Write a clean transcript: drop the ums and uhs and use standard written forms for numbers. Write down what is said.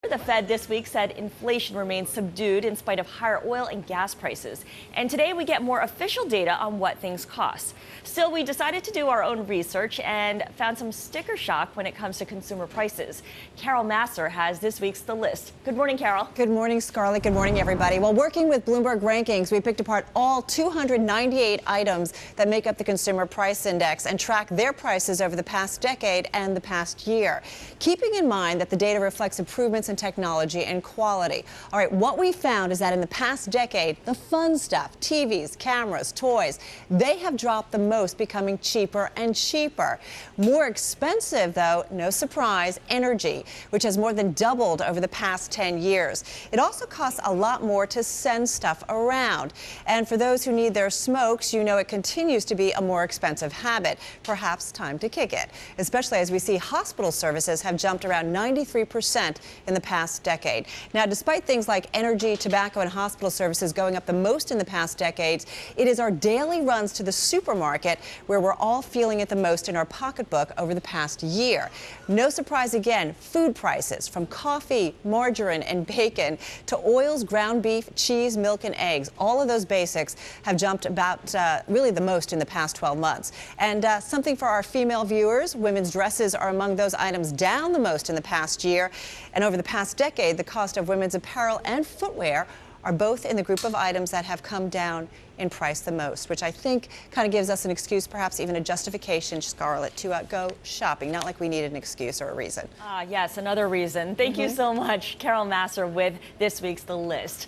The Fed this week said inflation remains subdued in spite of higher oil and gas prices. And today we get more official data on what things cost. Still, we decided to do our own research and found some sticker shock when it comes to consumer prices. Carol Massar has this week's The List. Good morning, Carol. Good morning, Scarlett. Good morning, everybody. Well, working with Bloomberg Rankings, we picked apart all 298 items that make up the Consumer Price Index and tracked their prices over the past decade and the past year, keeping in mind that the data reflects improvements in technology and quality. All right, what we found is that in the past decade, the fun stuff, TVs, cameras, toys, they have dropped the most, becoming cheaper and cheaper. More expensive, though, no surprise, energy, which has more than doubled over the past 10 years. It also costs a lot more to send stuff around. And for those who need their smokes, you know it continues to be a more expensive habit. Perhaps time to kick it, especially as we see hospital services have jumped around 93% in the past decade. Now, despite things like energy, tobacco, and hospital services going up the most in the past decades, it is our daily runs to the supermarket where we're all feeling it the most in our pocketbook over the past year. No surprise again, food prices from coffee, margarine, and bacon to oils, ground beef, cheese, milk, and eggs. All of those basics have jumped about really the most in the past 12 months. And something for our female viewers, women's dresses are among those items down the most in the past year. And over the past decade, the cost of women's apparel and footwear are both in the group of items that have come down in price the most, which I think kind of gives us an excuse, perhaps even a justification, Scarlett, to go shopping. Not like we needed an excuse or a reason. Yes, another reason. Thank you so much, Carol Massar, with this week's The List.